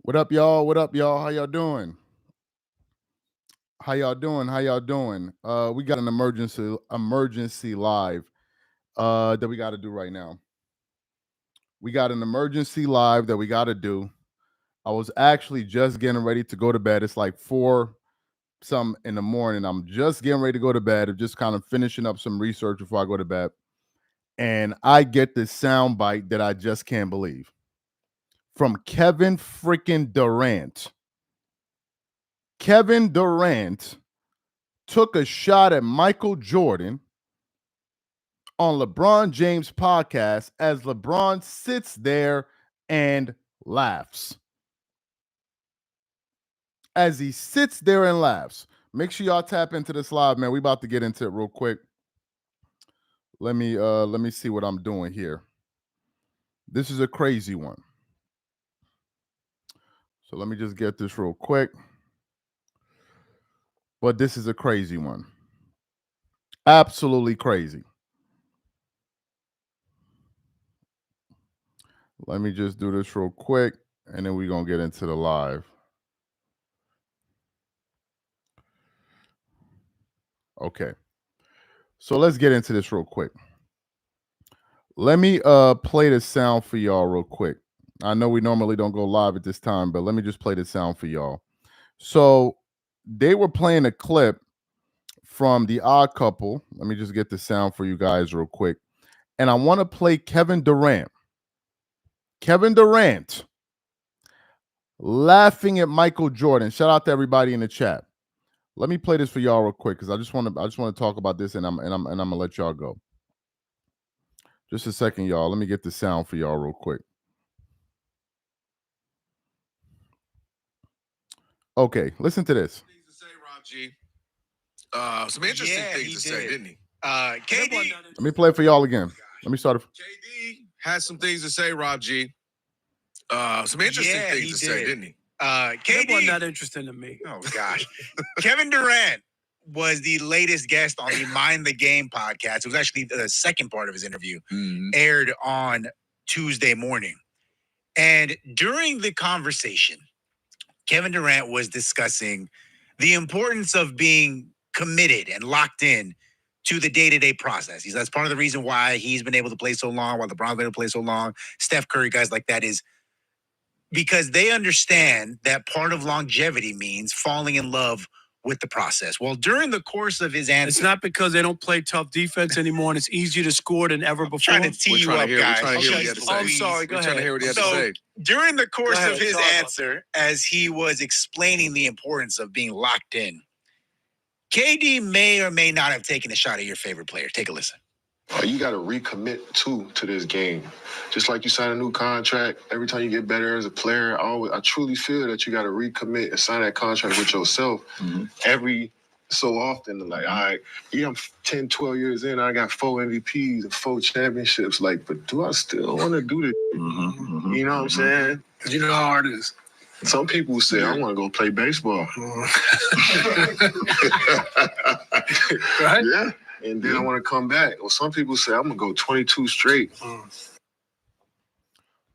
What up, y'all? What up, y'all? How y'all doing? How y'all doing? How y'all doing? We got an emergency live that we got to do right now. We got an emergency live that we got to do. I was actually just getting ready to go to bed. It's like 4 some in the morning. I'm just getting ready to go to bed. I'm just kind of finishing up some research before I go to bed. And I get this sound bite that I just can't believe from Kevin freaking Durant. Kevin Durant took a shot at Michael Jordan on LeBron James' podcast as LeBron sits there and laughs. As he sits there and laughs. Make sure y'all tap into this live, man. We about to get into it real quick. Let me see what I'm doing here. This is a crazy one. So let me just get this real quick. But this is a crazy one. Absolutely crazy. Let me just do this real quick, and then we're going to get into the live. Okay. So let's get into this real quick. Let me play the sound for y'all real quick. I know we normally don't go live at this time, but let me just play the sound for y'all. So they were playing a clip from The Odd Couple. Let me just get the sound for you guys real quick. And I want to play Kevin Durant. Kevin Durant laughing at Michael Jordan. Shout out to everybody in the chat. Let me play this for y'all real quick because I just want to talk about this, and I'm gonna let y'all go. Just a second, y'all. Let me get the sound for y'all real quick. Okay, listen to this. Things to say, Rob G. Some interesting things to say, didn't he? KD. Let me play it for y'all again. Let me start it. KD had some things to say, Rob G. Some interesting things to say, didn't he? KD not interesting to me. Oh gosh. Kevin Durant was the latest guest on the Mind the Game podcast. It was actually the second part of his interview, aired on Tuesday morning. And during the conversation, Kevin Durant was discussing the importance of being committed and locked in to the day-to-day process. That's part of the reason why he's been able to play so long, why LeBron's been able to play so long, Steph Curry, guys like that, is because they understand that part of longevity means falling in love with the process. Well, during the course of his answer... It's not because they don't play tough defense anymore and it's easier to score than ever before. Trying to tee you up, guys. I'm sorry, go ahead. Trying to hear what he had to say. During the course of his answer, as he was explaining the importance of being locked in, KD may or may not have taken a shot at your favorite player. Take a listen. You got to recommit to this game. Just like you sign a new contract, every time you get better as a player, I truly feel that you got to recommit and sign that contract with yourself every so often. Like, all right, I'm 10, 12 years in, I got 4 MVPs and 4 championships. Like, but do I still want to do this? You know what I'm saying? You know how hard it is. Some people say, I want to go play baseball. Right? Yeah. And then I want to come back. Or some people say, I'm going to go 22 straight.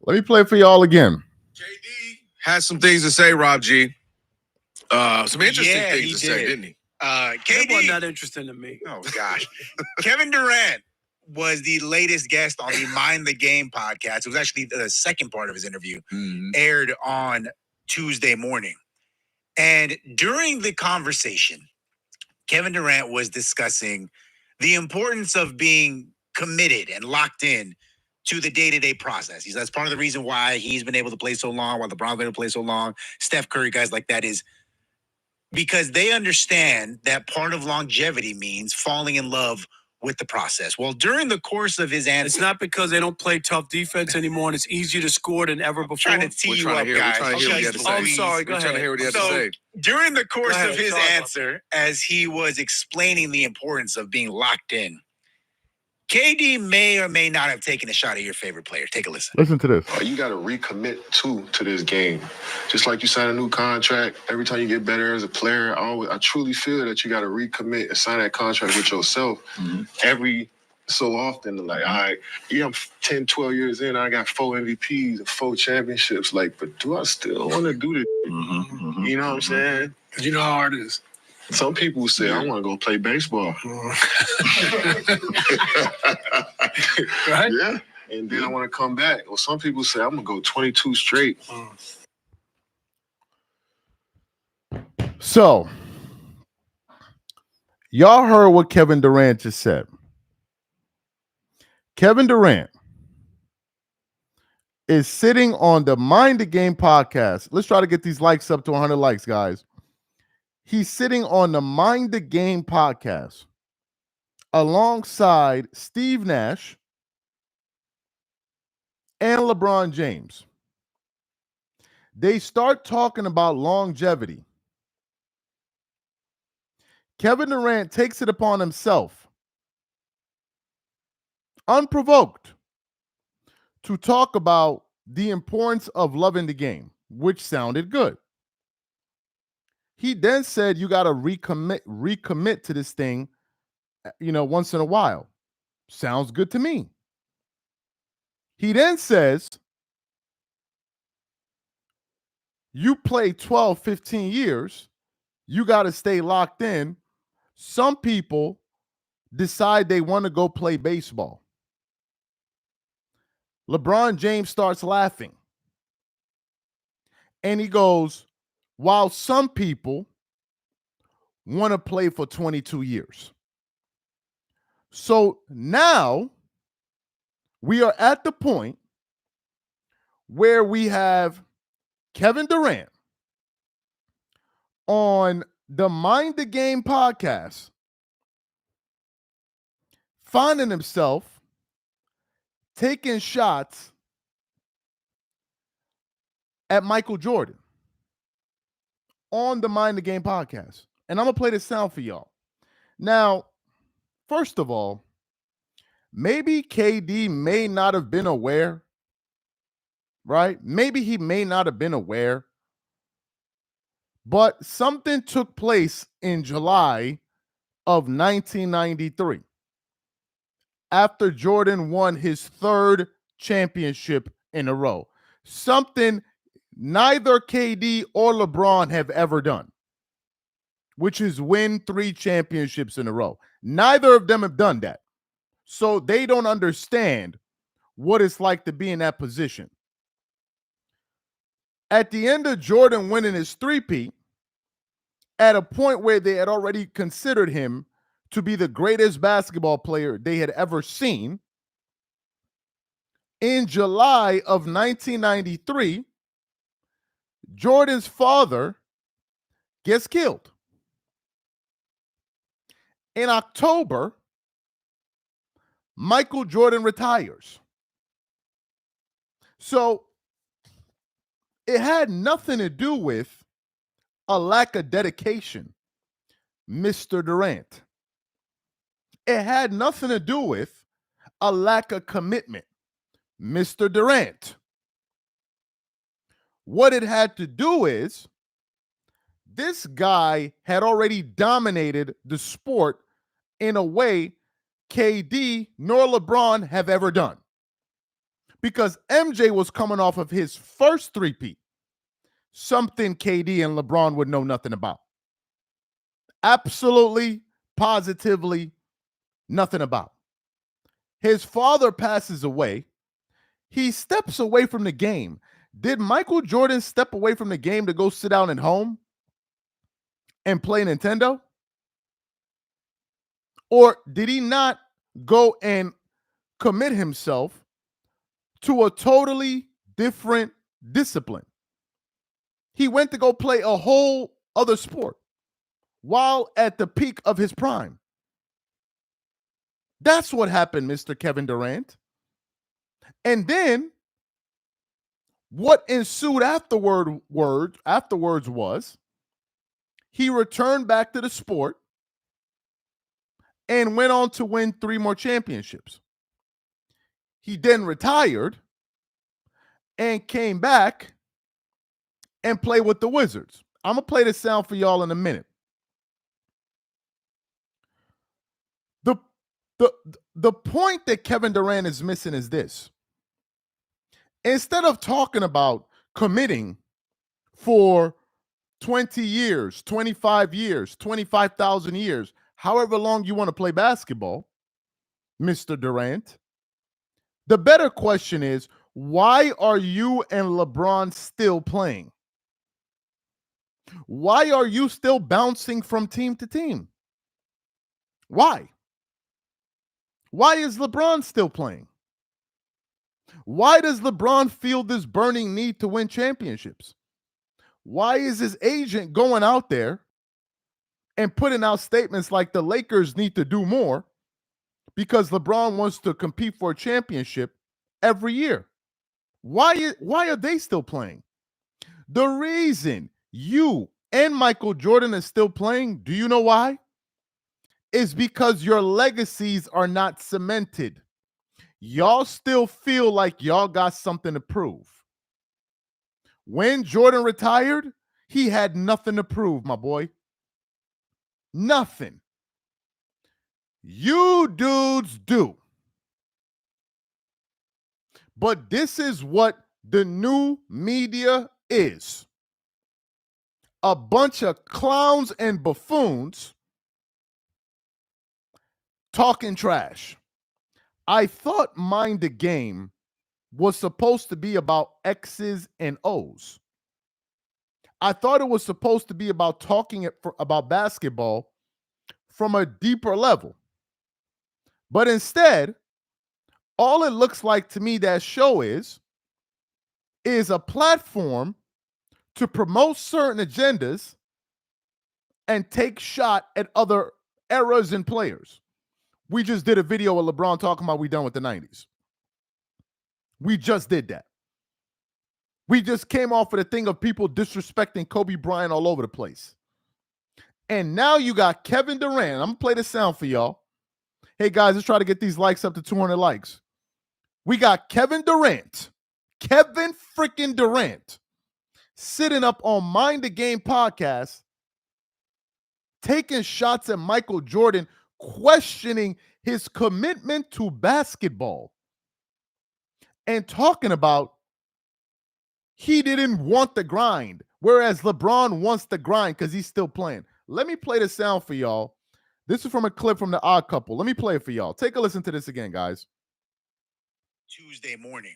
Let me play it for y'all again. KD had some things to say, Rob G. Some interesting things to say, didn't he? KD not interesting to me. Oh, gosh. Kevin Durant was the latest guest on the Mind the Game podcast. It was actually the second part of his interview, aired on Tuesday morning. And during the conversation, Kevin Durant was discussing the importance of being committed and locked in to the day-to-day process. That's part of the reason why he's been able to play so long, why LeBron's been able to play so long, Steph Curry, guys like that, is because they understand that part of longevity means falling in love with the process. Well, during the course of his answer... It's not because they don't play tough defense anymore and it's easier to score than ever before. Trying to tee you up, guys. I'm sorry, go ahead. Trying to hear what he had to say. During the course of his answer, as he was explaining the importance of being locked in, KD may or may not have taken a shot at your favorite player. Take a listen. Listen to this. You got to recommit to this game. Just like you sign a new contract, every time you get better as a player, I truly feel that you got to recommit and sign that contract with yourself every so often, like, all right, yeah, I'm 10, 12 years in, I got 4 MVPs and 4 championships. Like, but do I still want to do this? You know what I'm saying? You know how hard it is. Some people say, I want to go play baseball. Right? Yeah. And then I want to come back. Or some people say, I'm going to go 22 straight. So, y'all heard what Kevin Durant just said. Kevin Durant is sitting on the Mind the Game podcast. Let's try to get these likes up to 100 likes, guys. He's sitting on the Mind the Game podcast alongside Steve Nash and LeBron James. They start talking about longevity. Kevin Durant takes it upon himself, unprovoked, to talk about the importance of loving the game, which sounded good. He then said you got to recommit to this thing, once in a while. Sounds good to me. He then says you play 12, 15 years, you got to stay locked in. Some people decide they want to go play baseball. LeBron James starts laughing. And he goes, while some people want to play for 22 years. So now we are at the point where we have Kevin Durant on the Mind the Game podcast finding himself taking shots at Michael Jordan on the Mind the Game podcast. And I'm going to play this sound for y'all. Now, first of all, maybe KD may not have been aware, right? Maybe he may not have been aware, but something took place in July of 1993 after Jordan won his third championship in a row. Something neither KD or LeBron have ever done, which is win 3 championships in a row. Neither of them have done that. So they don't understand what it's like to be in that position. At the end of Jordan winning his three-peat, at a point where they had already considered him to be the greatest basketball player they had ever seen, in July of 1993, Jordan's father gets killed. In October, Michael Jordan retires. So it had nothing to do with a lack of dedication, Mr. Durant. It had nothing to do with a lack of commitment, Mr. Durant. What it had to do is this guy had already dominated the sport in a way KD nor LeBron have ever done. Because MJ was coming off of his first three-peat, something KD and LeBron would know nothing about. Absolutely, positively, nothing about. His father passes away. He steps away from the game. Did Michael Jordan step away from the game to go sit down at home and play Nintendo? Or did he not go and commit himself to a totally different discipline? He went to go play a whole other sport while at the peak of his prime. That's what happened, Mr. Kevin Durant. And then what ensued afterwards was he returned back to the sport and went on to win 3 more championships. He then retired and came back and played with the Wizards. I'm going to play this sound for y'all in a minute. The point that Kevin Durant is missing is this. Instead of talking about committing for 20 years, 25 years, 25,000 years, however long you want to play basketball, Mr. Durant, the better question is, why are you and LeBron still playing? Why are you still bouncing from team to team? Why? Why is LeBron still playing? Why does LeBron feel this burning need to win championships? Why is his agent going out there and putting out statements like the Lakers need to do more because LeBron wants to compete for a championship every year? Why are they still playing? The reason you and Michael Jordan are still playing, do you know why? Is because your legacies are not cemented. Y'all still feel like y'all got something to prove. When Jordan retired, he had nothing to prove, my boy. Nothing. You dudes do. But this is what the new media is. A bunch of clowns and buffoons talking trash. I thought Mind the Game was supposed to be about X's and O's. I thought it was supposed to be about talking about basketball from a deeper level. But instead, all it looks like to me that show is a platform to promote certain agendas and take shot at other eras and players. We just did a video of LeBron talking about we done with the 90s. We just did that. We just came off of the thing of people disrespecting Kobe Bryant all over the place. And now you got Kevin Durant. I'm going to play the sound for y'all. Hey, guys, let's try to get these likes up to 200 likes. We got Kevin Durant. Kevin freaking Durant sitting up on Mind the Game podcast, taking shots at Michael Jordan, questioning his commitment to basketball, and talking about he didn't want the grind, whereas LeBron wants the grind because he's still playing. Let me play the sound for y'all. This is from a clip from The Odd Couple. Let me play it for y'all. Take a listen to this again, guys. Tuesday morning.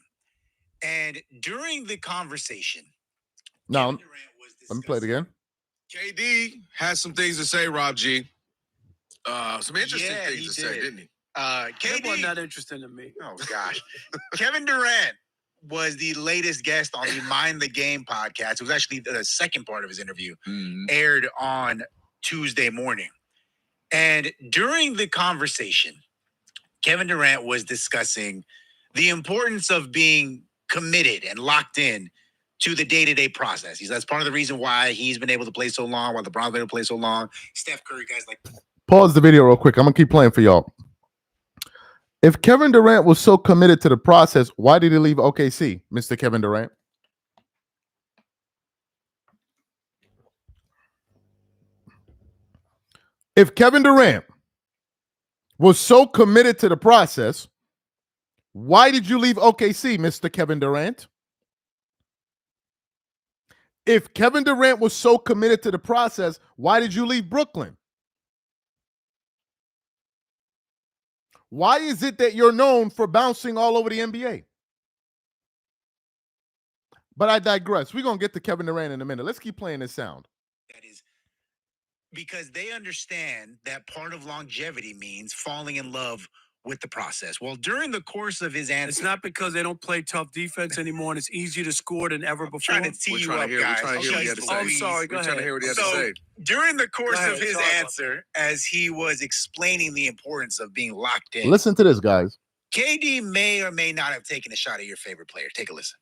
And during the conversation, Now, Kevin Durant was let me play it again. KD has some things to say, Rob G. Some interesting things to say, didn't he? That wasn't that interesting to me. Oh, gosh. Kevin Durant was the latest guest on the Mind the Game podcast. It was actually the second part of his interview, aired on Tuesday morning. And during the conversation, Kevin Durant was discussing the importance of being committed and locked in to the day-to-day process. That's part of the reason why he's been able to play so long, why LeBron's been able to play so long. Steph Curry, guys like... Pause the video real quick. I'm going to keep playing for y'all. If Kevin Durant was so committed to the process, why did he leave OKC, Mr. Kevin Durant? If Kevin Durant was so committed to the process, why did you leave OKC, Mr. Kevin Durant? If Kevin Durant was so committed to the process, why did you leave Brooklyn? Why is it that you're known for bouncing all over the NBA? But I digress. We're going to get to Kevin Durant in a minute. Let's keep playing this sound. That is because they understand that part of longevity means falling in love with the process. Well, during the course of his answer... It's not because they don't play tough defense anymore and it's easier to score than ever before. Trying to tee you up, guys. We're trying to hear what he had to say. I'm sorry, go We're trying to ahead. hear what he had to say. During the course Go ahead, of his sorry about answer, as he was explaining the importance of being locked in, Listen to this, guys. KD may or may not have taken a shot at your favorite player. Take a listen.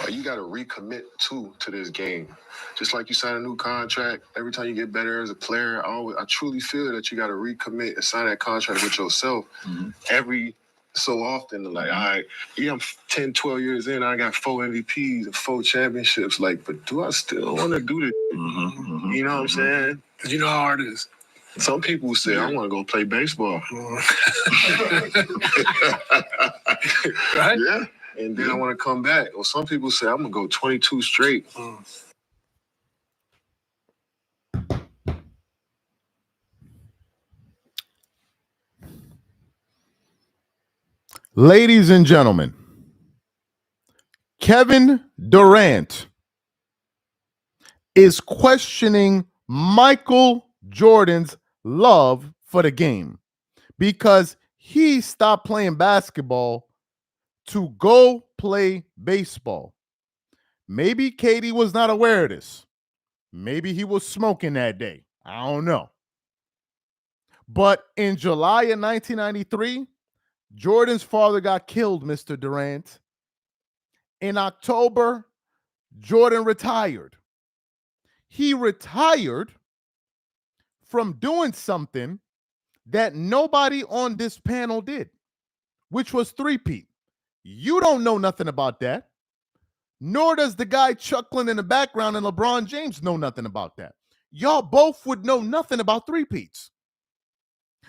You got to recommit to this game. Just like you sign a new contract, every time you get better as a player, I truly feel that you got to recommit and sign that contract with yourself every so often. Like, all right, I'm 10, 12 years in, I got 4 MVPs and 4 championships. Like, but do I still want to do this? You know what I'm saying? Because you know how hard it is. Some people say, I want to go play baseball. Right? Yeah. And then I want to come back. Or some people say, I'm going to go 22 straight. Ladies and gentlemen, Kevin Durant is questioning Michael Jordan's love for the game because he stopped playing basketball to go play baseball. Maybe Katie was not aware of this. Maybe he was smoking that day. I don't know. But in July of 1993, Jordan's father got killed, Mr. Durant. In October, Jordan retired. He retired from doing something that nobody on this panel did, which was three-peat. You don't know nothing about that, nor does the guy chuckling in the background and LeBron James know nothing about that. Y'all both would know nothing about three-peats.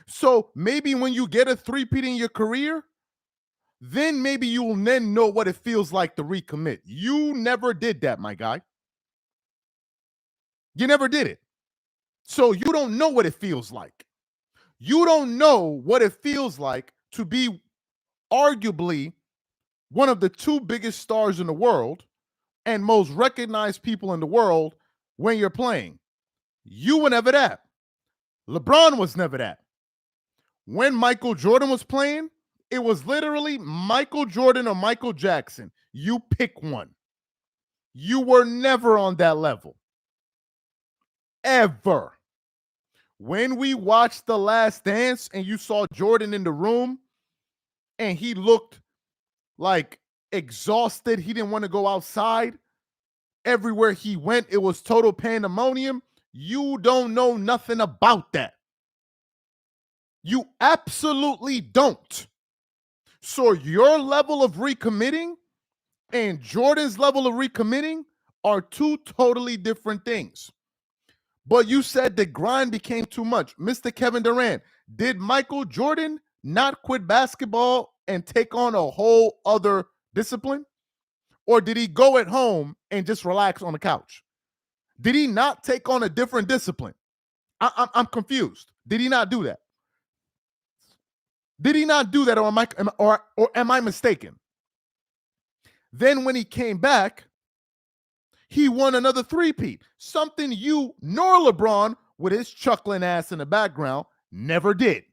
So maybe when you get a three-peat in your career, then maybe you will then know what it feels like to recommit. You never did that, my guy. You never did it. So you don't know what it feels like. You don't know what it feels like to be arguably one of the two biggest stars in the world and most recognized people in the world when you're playing. You were never that. LeBron was never that. When Michael Jordan was playing, it was literally Michael Jordan or Michael Jackson. You pick one. You were never on that level. Ever. When we watched The Last Dance and you saw Jordan in the room and he looked like exhausted, he didn't want to go outside. Everywhere he went, it was total pandemonium. You don't know nothing about that. You absolutely don't. So your level of recommitting and Jordan's level of recommitting are two totally different things. But you said the grind became too much. Mr. Kevin Durant, did Michael Jordan not quit basketball and take on a whole other discipline? Or did he go at home and just relax on the couch? Did he not take on a different discipline? I'm confused. Did he not do that? Did he not do that, or am I mistaken? Then when he came back, he won another three-peat, something you nor LeBron, with his chuckling ass in the background, never did.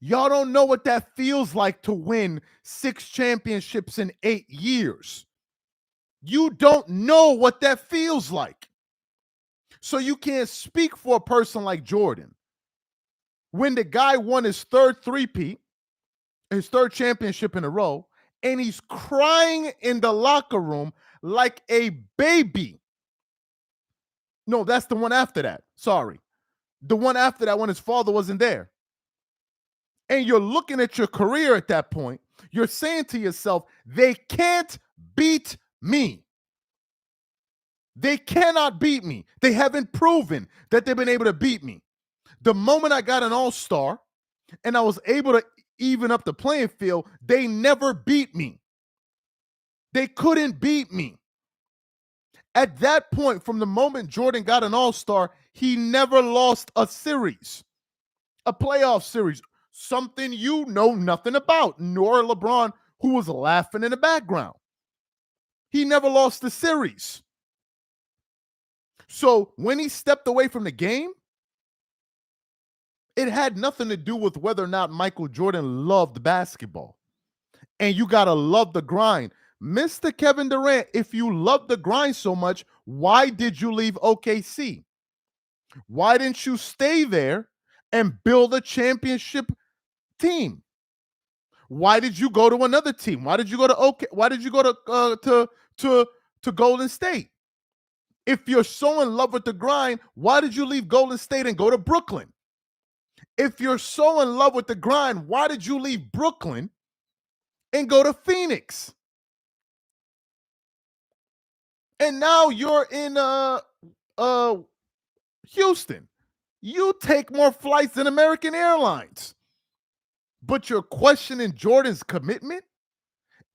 Y'all don't know what that feels like to win 6 championships in 8 years. You don't know what that feels like. So you can't speak for a person like Jordan. When the guy won his third three-peat, his third championship in a row, and he's crying in the locker room like a baby. No, that's the one after that. Sorry. The one after that when his father wasn't there. And you're looking at your career at that point. You're saying to yourself, they can't beat me. They cannot beat me. They haven't proven that they've been able to beat me. The moment I got an all-star and I was able to even up the playing field, they never beat me. They couldn't beat me. At that point, from the moment Jordan got an all-star, he never lost a series, a playoff series, something you know nothing about, nor LeBron, who was laughing in the background. He never lost a series. So when he stepped away from the game, it had nothing to do with whether or not Michael Jordan loved basketball. And you got to love the grind. Mr. Kevin Durant, if you love the grind so much, why did you leave OKC? Why didn't you stay there and build a championship team? Why did you go to another team? Why did you go to Why did you go to Golden State? If you're so in love with the grind, why did you leave Golden State and go to Brooklyn? If you're so in love with the grind, why did you leave Brooklyn and go to Phoenix? And now you're in Houston. You take more flights than American Airlines. But you're questioning Jordan's commitment?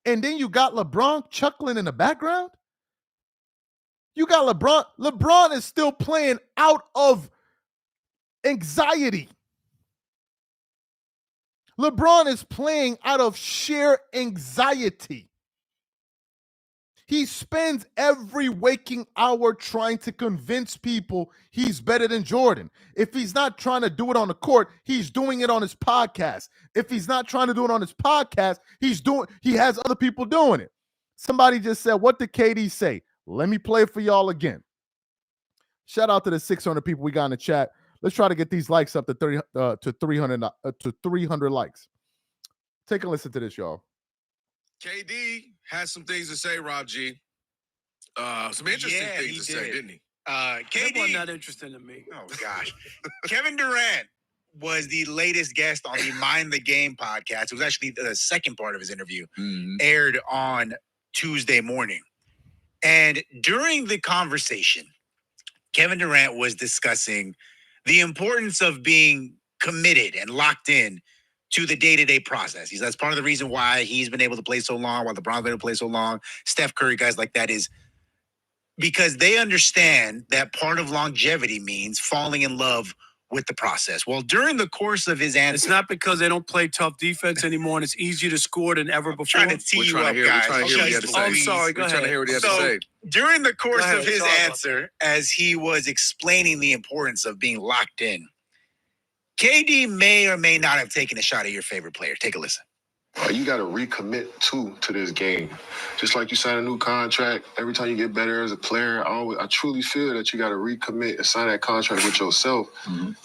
And then you got LeBron chuckling in the background? You got LeBron. LeBron is still playing out of anxiety. LeBron is playing out of sheer anxiety. He spends every waking hour trying to convince people he's better than Jordan. If he's not trying to do it on the court, he's doing it on his podcast. If he's not trying to do it on his podcast, he has other people doing it. Somebody just said, what did KD say? Let me play it for y'all again. Shout out to the 600 people we got in the chat. Let's try to get these likes up to 300 likes. Take a listen to this, y'all. KD has some things to say, Rob G. Some interesting things to say, didn't he? KD wasn't that interesting to me. Oh gosh, Kevin Durant was the latest guest on the Mind the Game podcast. It was actually the second part of his interview, aired on Tuesday morning, and during the conversation, Kevin Durant was discussing the importance of being committed and locked in to the day-to-day process. That's part of the reason why he's been able to play so long, why LeBron's been able to play so long, Steph Curry, guys like that, is because they understand that part of longevity means falling in love with the process. Well, during the course of his answer, It's not because they don't play tough defense anymore and it's easier to score than ever before. trying to tee you up, guys. We're trying to hear what he had to say. I'm sorry, go We're trying to ahead. hear what he had to say. During the course Go ahead, of his sorry about answer, as he was explaining the importance of being locked in, KD may or may not have taken a shot at your favorite player. Take a listen. You got to recommit to this game. Just like you sign a new contract, every time you get better as a player, I truly feel that you got to recommit and sign that contract with yourself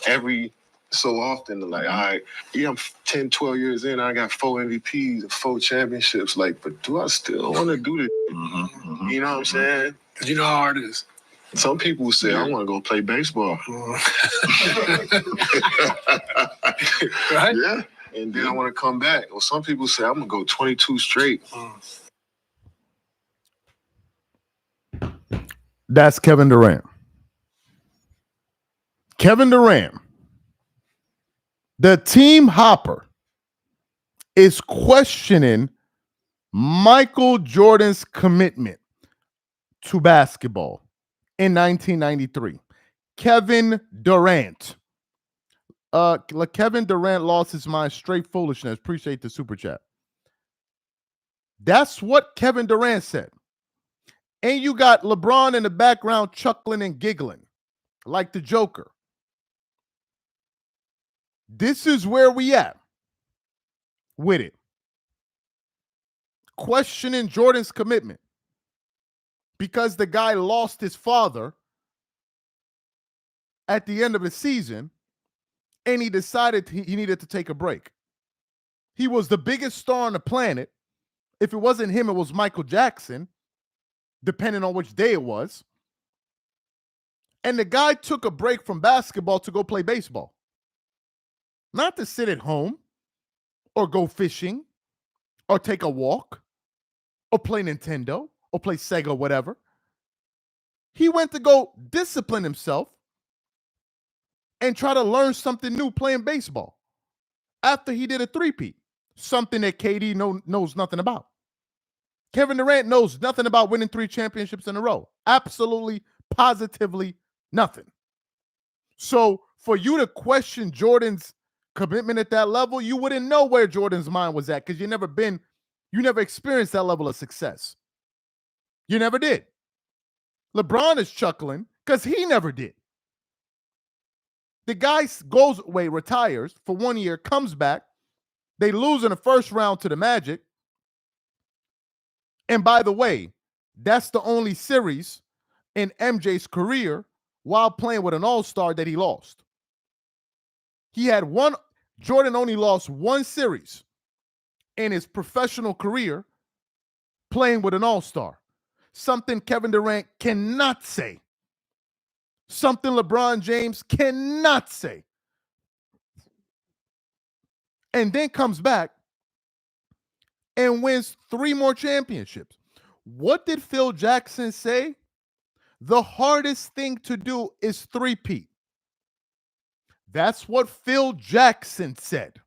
every so often. Like, all right, I'm 10, 12 years in, I got 4 MVPs and 4 championships. Like, but do I still want to do this? You know what I'm saying? Because you know how hard it is. Some people say, I want to go play baseball. Right? Yeah. And then I want to come back. Or some people say, I'm going to go 22 straight. That's Kevin Durant. Kevin Durant, the team hopper, is questioning Michael Jordan's commitment to basketball in 1993. Kevin Durant. Kevin Durant lost his mind. Straight foolishness. Appreciate the super chat. That's what Kevin Durant said. And you got LeBron in the background chuckling and giggling like the Joker. This is where we at with it. Questioning Jordan's commitment because the guy lost his father at the end of the season and he decided he needed to take a break. He was the biggest star on the planet. If it wasn't him, it was Michael Jackson, depending on which day it was. And the guy took a break from basketball to go play baseball. Not to sit at home or go fishing or take a walk or play Nintendo or play Sega, whatever. He went to go discipline himself and try to learn something new playing baseball after he did a three-peat, something that KD knows nothing about. Kevin Durant knows nothing about winning 3 championships in a row. Absolutely, positively nothing. So for you to question Jordan's commitment at that level, you wouldn't know where Jordan's mind was at because you never experienced that level of success. You never did. LeBron is chuckling because he never did. The guy retires for 1 year, comes back. They lose in the first round to the Magic. And by the way, that's the only series in MJ's career while playing with an all-star that he lost. Jordan only lost 1 series in his professional career playing with an all-star. Something Kevin Durant cannot say. Something LeBron James cannot say. And then comes back and wins 3 more championships. What did Phil Jackson say? The hardest thing to do is three-peat. That's what Phil Jackson said.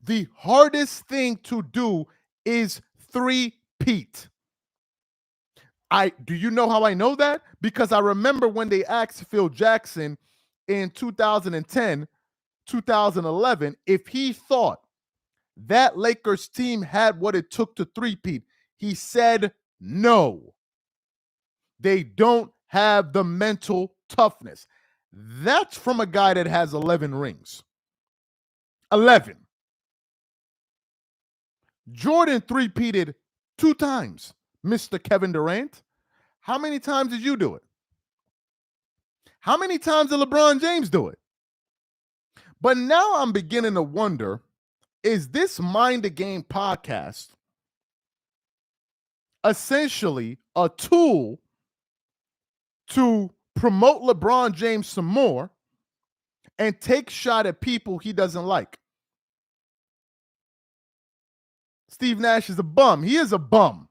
The hardest thing to do is three-peat. Do you know how I know that? Because I remember when they asked Phil Jackson in 2010, 2011, if he thought that Lakers team had what it took to three-peat. He said no. They don't have the mental toughness. That's from a guy that has 11 rings. 11. Jordan three-peated 2 times, Mr. Kevin Durant. How many times did you do it? How many times did LeBron James do it? But now I'm beginning to wonder, is this Mind the Game podcast essentially a tool to promote LeBron James some more and take shot at people he doesn't like? Steve Nash is a bum. He is a bum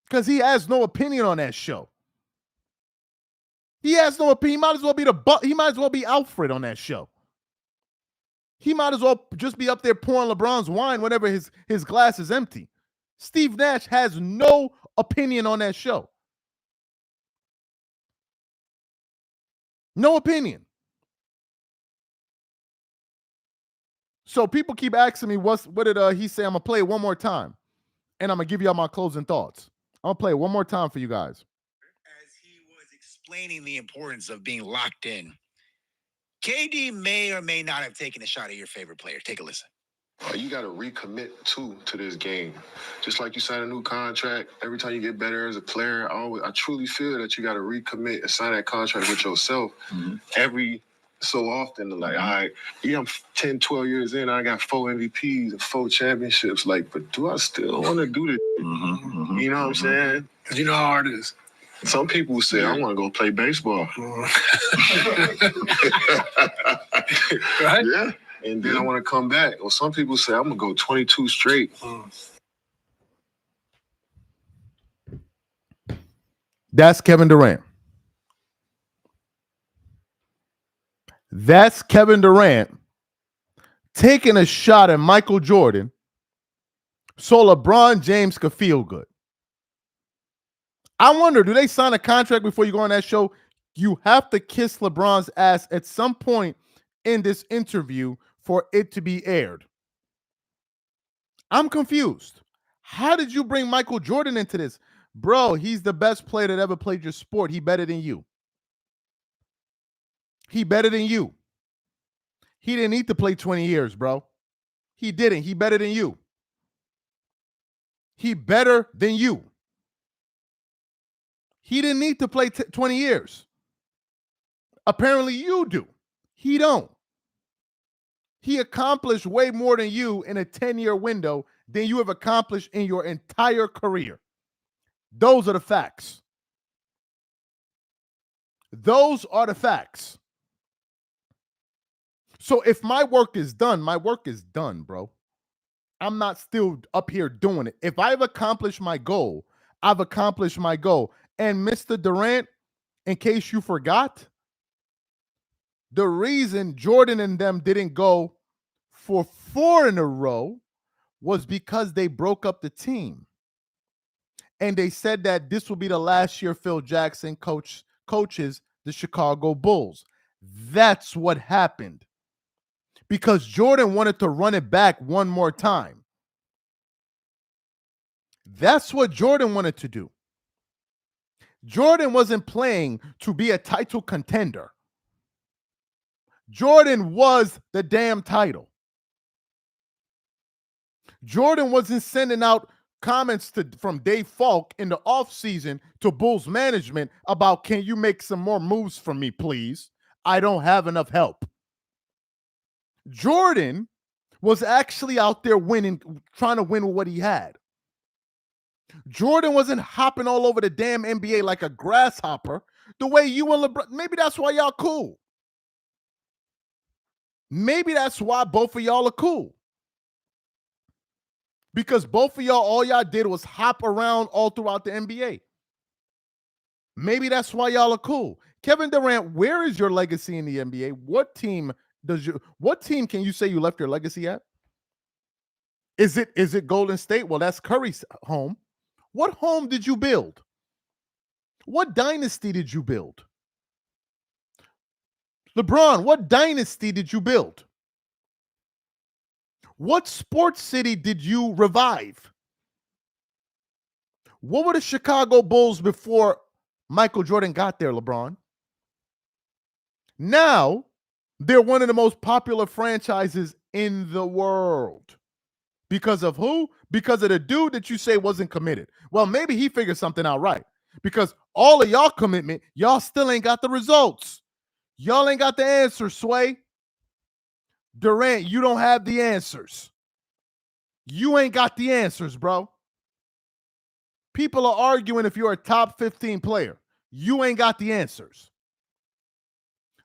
because he has no opinion on that show. He has no opinion. He might as well be he might as well be Alfred on that show. He might as well just be up there pouring LeBron's wine whenever his glass is empty. Steve Nash has no opinion on that show. No opinion. So people keep asking me, what did he say? I'm going to play it one more time, and I'm going to give y'all my closing thoughts. I'm going to play it one more time for you guys. As he was explaining the importance of being locked in, KD may or may not have taken a shot at your favorite player. Take a listen. You got to recommit to this game. Just like you sign a new contract, every time you get better as a player, I truly feel that you got to recommit and sign that contract with yourself every so often. Like, all right, I'm 10, 12 years in, I got 4 MVPs and 4 championships. Like, but do I still want to do this? You know what I'm saying? Because you know how hard it is. Some people say, I want to go play baseball. Right? Yeah. And then I want to come back. Or some people say, I'm going to go 22 straight. That's Kevin Durant. That's Kevin Durant taking a shot at Michael Jordan so LeBron James could feel good. I wonder, do they sign a contract before you go on that show? You have to kiss LeBron's ass at some point in this interview for it to be aired. I'm confused. How did you bring Michael Jordan into this? Bro, he's the best player that ever played your sport. He better than you. He better than you. He didn't need to play 20 years, bro. He didn't. He better than you. He better than you. He didn't need to play 20 years. Apparently you do. He don't. He accomplished way more than you in a 10-year window than you have accomplished in your entire career. Those are the facts. Those are the facts. So if my work is done, my work is done, bro. I'm not still up here doing it. If I've accomplished my goal, I've accomplished my goal. And Mr. Durant, in case you forgot, the reason Jordan and them didn't go for 4 in a row was because they broke up the team. And they said that this will be the last year Phil Jackson coaches the Chicago Bulls. That's what happened. Because Jordan wanted to run it back one more time. That's what Jordan wanted to do. Jordan wasn't playing to be a title contender. Jordan was the damn title. Jordan wasn't sending out comments from Dave Falk in the offseason to Bulls management about, can you make some more moves for me, please? I don't have enough help. Jordan was actually out there winning, trying to win with what he had. Jordan wasn't hopping all over the damn NBA like a grasshopper the way you and LeBron. Maybe that's why y'all cool. Maybe that's why both of y'all are cool. Because both of y'all, all y'all did was hop around all throughout the NBA. Maybe that's why y'all are cool. Kevin Durant, where is your legacy in the NBA? What team can you say you left your legacy at? Is it Golden State? Well, that's Curry's home. What home did you build? What dynasty did you build? LeBron, what dynasty did you build? What sports city did you revive? What were the Chicago Bulls before Michael Jordan got there, LeBron? Now, they're one of the most popular franchises in the world. Because of who? Because of the dude that you say wasn't committed. Well, maybe he figured something out right. Because all of y'all commitment, y'all still ain't got the results. Y'all ain't got the answers, Sway. Durant, you don't have the answers. You ain't got the answers, bro. People are arguing if you're a top 15 player. You ain't got the answers.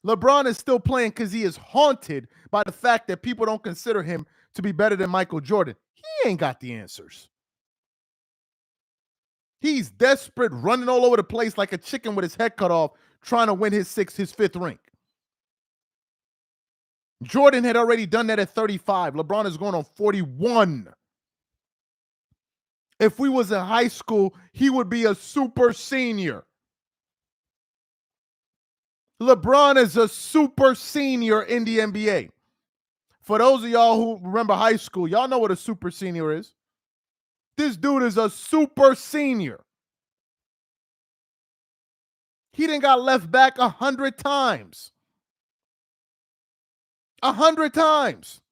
LeBron is still playing because he is haunted by the fact that people don't consider him to be better than Michael Jordan. He ain't got the answers. He's desperate, running all over the place like a chicken with his head cut off, trying to win his fifth ring. Jordan had already done that at 35. LeBron is going on 41. If we was in high school, he would be a super senior. LeBron is a super senior in the NBA. For those of y'all who remember high school, y'all know what a super senior is. This dude is a super senior. He done got left back 100 times. 100 times.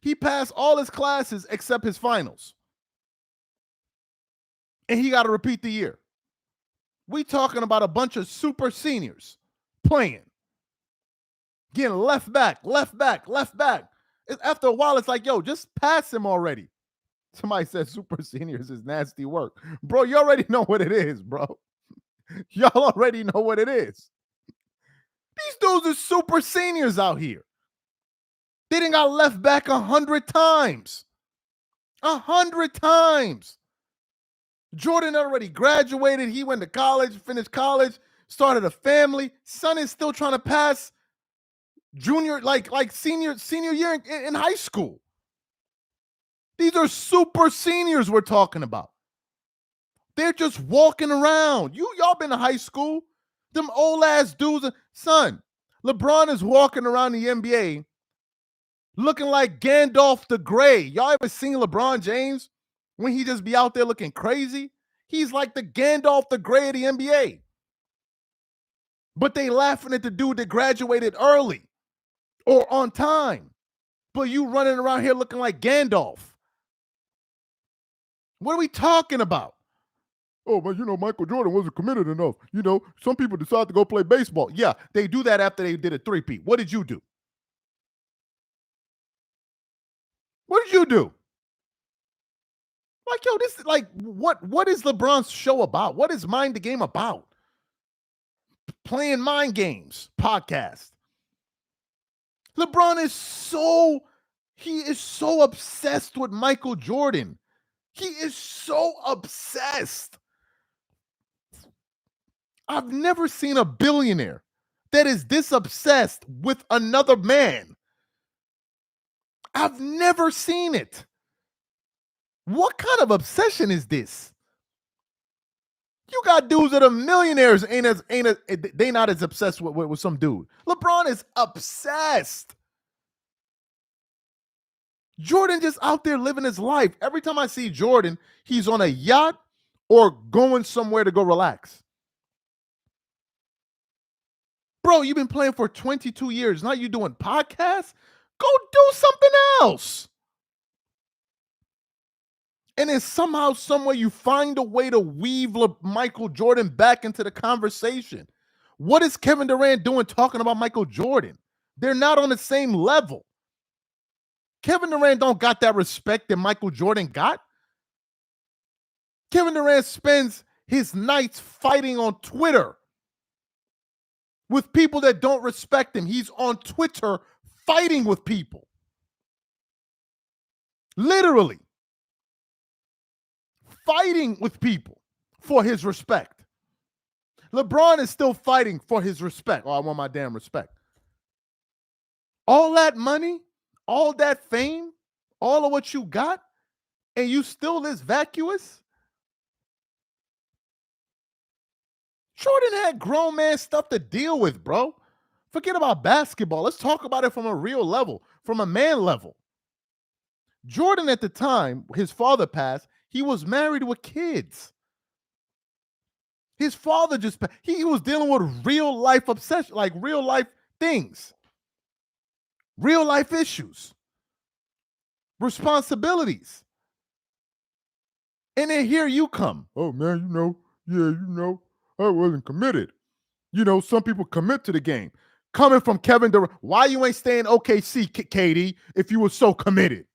He passed all his classes except his finals. And he got to repeat the year. We talking about a bunch of super seniors playing. Getting left back, left back, left back. After a while, it's like, yo, just pass him already. Somebody said super seniors is nasty work. Bro, you already know what it is, bro. Y'all already know what it is. These dudes are super seniors out here. They done got left back 100 times. 100 times. Jordan already graduated. He went to college, finished college, started a family. Son is still trying to pass junior, like senior year in high school. These are super seniors we're talking about. They're just walking around. Y'all been to high school. Them old ass dudes. Son, LeBron is walking around the NBA looking like Gandalf the Grey. Y'all ever seen LeBron James when he just be out there looking crazy? He's like the Gandalf the Grey of the NBA. But they laughing at the dude that graduated early or on time. But you running around here looking like Gandalf. What are we talking about? Oh, but Michael Jordan wasn't committed enough. Some people decide to go play baseball. Yeah, they do that after they did a three-peat. What did you do? What did you do? Like, yo, this is like, what is LeBron's show about? What is Mind the Game about? Playing mind games podcast. LeBron is so obsessed with Michael Jordan. He is so obsessed. I've never seen a billionaire that is this obsessed with another man. I've never seen it. What kind of obsession is this? You got dudes that are millionaires, they not as obsessed with some dude. LeBron is obsessed. Jordan just out there living his life. Every time I see Jordan, he's on a yacht or going somewhere to go relax. Bro, you've been playing for 22 years. Now you doing podcasts? Go do something else. And then somehow, somewhere, you find a way to weave Michael Jordan back into the conversation. What is Kevin Durant doing talking about Michael Jordan? They're not on the same level. Kevin Durant don't got that respect that Michael Jordan got. Kevin Durant spends his nights fighting on Twitter with people that don't respect him. He's on Twitter fighting with people. Literally. Fighting with people for his respect. LeBron is still fighting for his respect. Oh, I want my damn respect. All that money, all that fame, all of what you got, and you still this vacuous? Jordan had grown man stuff to deal with, bro. Forget about basketball. Let's talk about it from a real level, from a man level. Jordan at the time, his father passed, he was married with kids. His father he was dealing with real life obsession, like real life things, real life issues, responsibilities. And then here you come. Oh man, I wasn't committed. Some people commit to the game. Coming from Kevin Durant, why you ain't staying OKC, KD, if you were so committed?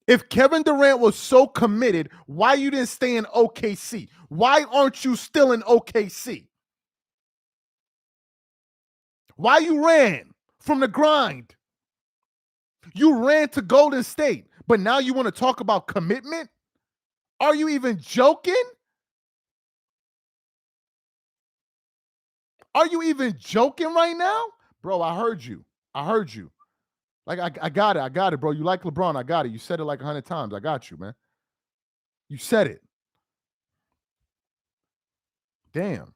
If Kevin Durant was so committed, why you didn't stay in OKC? Why aren't you still in OKC? Why you ran from the grind? You ran to Golden State, but now you want to talk about commitment? Are you even joking? Are you even joking right now? Bro, I heard you. Like, I got it, bro. You like LeBron, I got it. You said it like 100 times. I got you, man. You said it. Damn.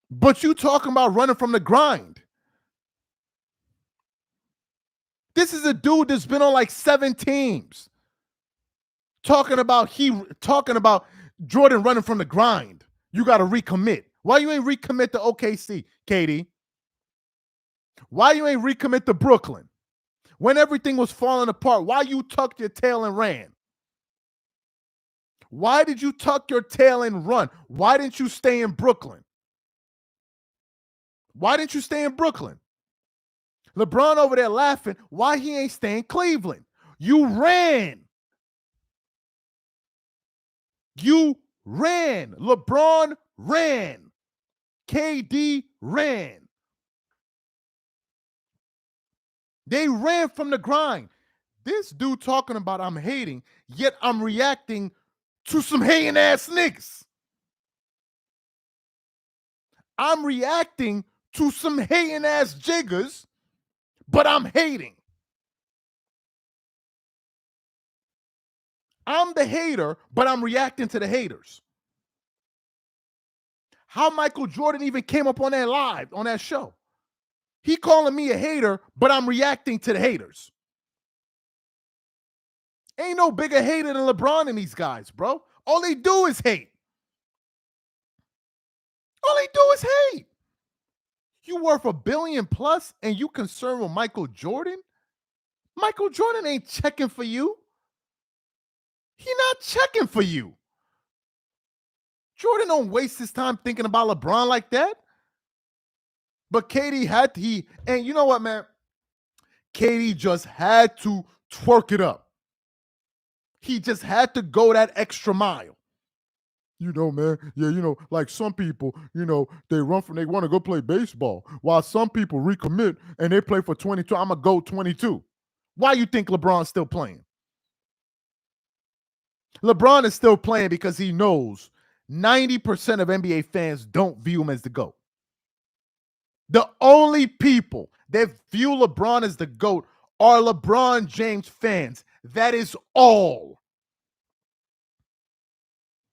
But you talking about running from the grind. This is a dude that's been on like 7 teams. Talking about Jordan running from the grind. You got to recommit. Why you ain't recommit to OKC, KD? Why you ain't recommit to Brooklyn? When everything was falling apart, why you tucked your tail and ran? Why did you tuck your tail and run? Why didn't you stay in Brooklyn? Why didn't you stay in Brooklyn? LeBron over there laughing. Why he ain't staying in Cleveland? You ran. You ran. LeBron ran. KD ran. They ran from the grind. This dude talking about I'm hating, yet I'm reacting to some hating ass niggas. I'm reacting to some hating ass jiggers, but I'm hating. I'm the hater, but I'm reacting to the haters. How Michael Jordan even came up on that live, on that show. He calling me a hater, but I'm reacting to the haters. Ain't no bigger hater than LeBron and these guys, bro. All they do is hate. All they do is hate. You worth $1 billion plus and you concerned with Michael Jordan? Michael Jordan ain't checking for you. He not checking for you. Jordan don't waste his time thinking about LeBron like that. But KD and you know what, man? KD just had to twerk it up. He just had to go that extra mile. Man, like some people, they want to go play baseball, while some people recommit and they play for 22. I'm going to go 22. Why you think LeBron's still playing? LeBron is still playing because he knows 90% of NBA fans don't view him as the GOAT. The only people that view LeBron as the GOAT are LeBron James fans. That is all.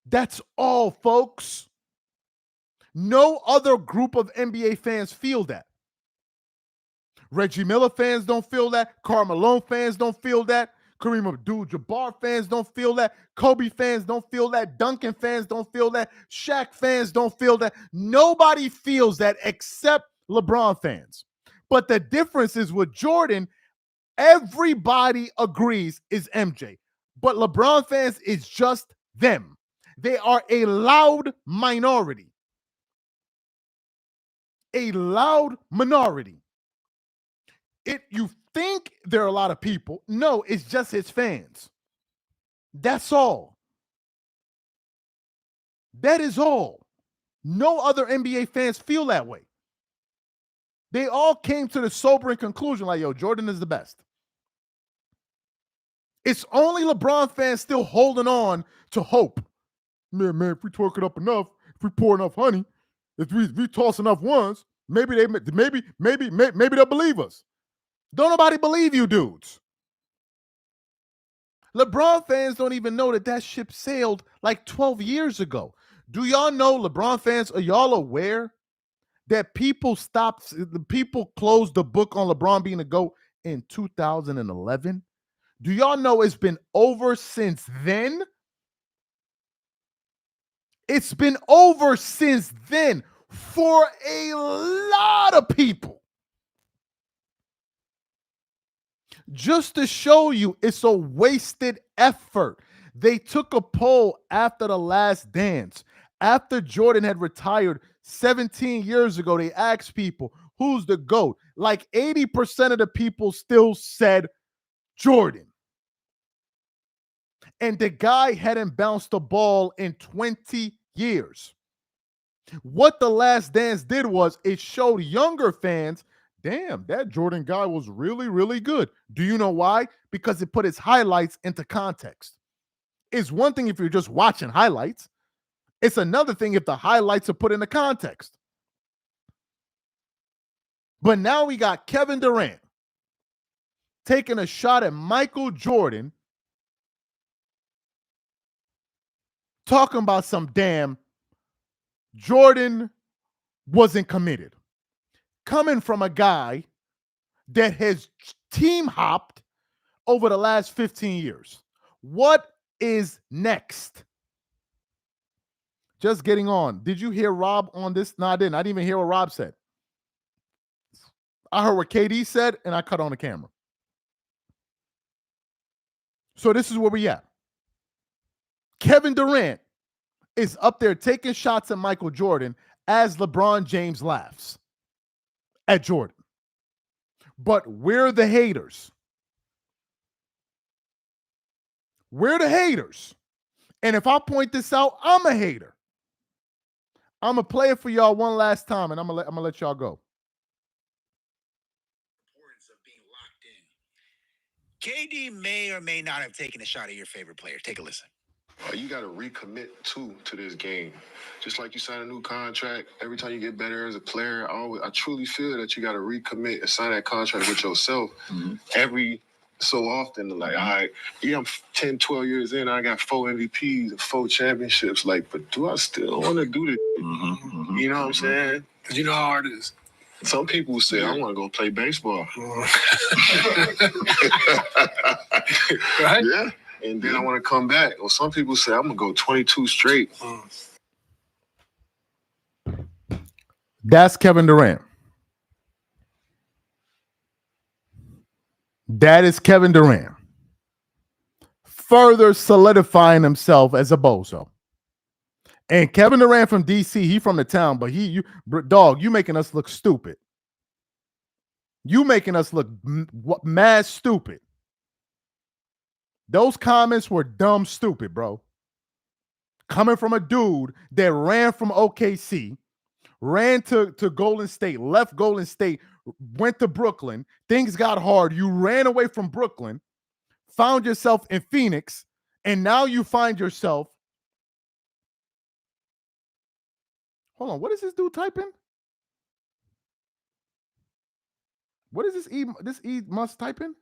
That's all, folks. No other group of NBA fans feel that. Reggie Miller fans don't feel that. Karl Malone fans don't feel that. Kareem Abdul-Jabbar fans don't feel that. Kobe fans don't feel that. Duncan fans don't feel that. Shaq fans don't feel that. Nobody feels that except LeBron fans. But the difference is with Jordan, everybody agrees is MJ. But LeBron fans is just them. They are a loud minority. A loud minority. You think there are a lot of people. No, it's just his fans. That's all. That is all. No other NBA fans feel that way. They all came to the sobering conclusion like, yo, Jordan is the best. It's only LeBron fans still holding on to hope. Man, if we twerk it up enough, if we pour enough honey, if we toss enough ones, maybe they'll believe us. Don't nobody believe you dudes. LeBron fans don't even know that ship sailed like 12 years ago. Do y'all know, LeBron fans, are y'all aware that people closed the book on LeBron being a GOAT in 2011? Do y'all know it's been over since then? It's been over since then for a lot of people. Just to show you it's a wasted effort. They took a poll after The Last Dance. After Jordan had retired 17 years ago, they asked people, who's the GOAT? Like 80% of the people still said Jordan. And the guy hadn't bounced the ball in 20 years. What The Last Dance did was it showed younger fans, damn, that Jordan guy was really, really good. Do you know why? Because it put his highlights into context. It's one thing if you're just watching highlights. It's another thing if the highlights are put into context. But now we got Kevin Durant taking a shot at Michael Jordan, talking about some damn Jordan wasn't committed. Coming from a guy that has team hopped over the last 15 years. What is next? Just getting on. Did you hear Rob on this? No, I didn't. I didn't even hear what Rob said. I heard what KD said, and I cut on the camera. So this is where we at. Kevin Durant is up there taking shots at Michael Jordan as LeBron James laughs at Jordan. But we're the haters. We're the haters. And if I point this out, I'm a hater. I'm going to play it for y'all one last time, and I'm going to let y'all go. Of being locked in. KD may or may not have taken a shot at your favorite player. Take a listen. You got to recommit to this game. Just like you sign a new contract, every time you get better as a player, I truly feel that you got to recommit and sign that contract with yourself every so often. Like, all right, I'm 10, 12 years in, I got 4 MVPs and 4 championships. Like, but do I still want to do this? You know what I'm saying? Because you know how hard it is. Some people say, I want to go play baseball. Right? Yeah. And then I want to come back. Or some people say, I'm going to go 22 straight. That's Kevin Durant. That is Kevin Durant. Further solidifying himself as a bozo. And Kevin Durant from DC, he from the town, but you making us look stupid. You making us look mad stupid. Those comments were dumb stupid, bro. Coming from a dude that ran from OKC, ran to Golden State, left Golden State, went to Brooklyn. Things got hard. You ran away from Brooklyn, found yourself in Phoenix, and now you find yourself. Hold on, what is this dude typing? What is this E must typing?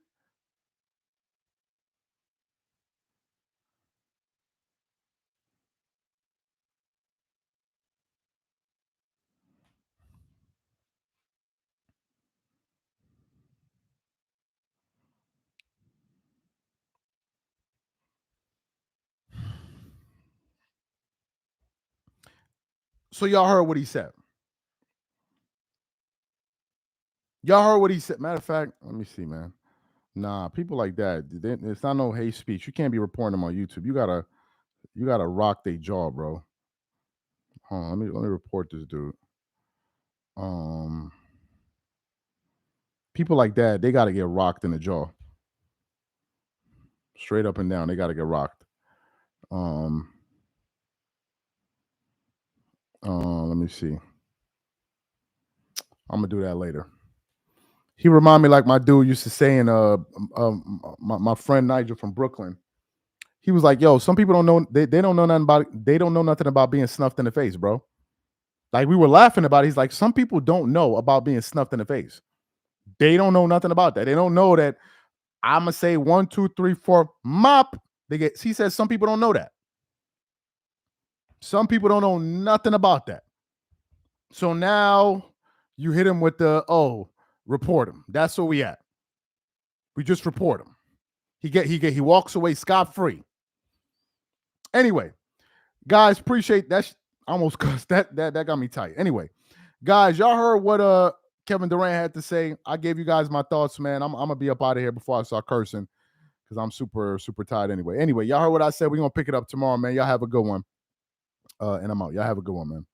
So y'all heard what he said. Y'all heard what he said. Matter of fact, let me see, man. Nah, people like that, it's not no hate speech. You can't be reporting them on YouTube. You gotta rock their jaw, bro. Hold on, let me report this dude. People like that, they gotta get rocked in the jaw. Straight up and down, they gotta get rocked. Let me see. I'm gonna do that later. He remind me like my dude used to say in my friend Nigel from Brooklyn. He was like, yo, some people don't know, they don't know nothing about it. They don't know nothing about being snuffed in the face, bro. Like, we were laughing about it. He's like, some people don't know about being snuffed in the face. They don't know nothing about that. They don't know that I'm going to say 1, 2, 3, 4, mop. He says some people don't know that. Some people don't know nothing about that. So now you hit him with the, report him. That's where we at. We just report him. He walks away scot-free. Anyway, guys, appreciate that. Almost cussed. That got me tight. Anyway, guys, y'all heard what Kevin Durant had to say. I gave you guys my thoughts, man. I'm gonna be up out of here before I start cursing because I'm super, super tired anyway. Anyway, y'all heard what I said. We're gonna pick it up tomorrow, man. Y'all have a good one. And I'm out. Y'all have a good one, man.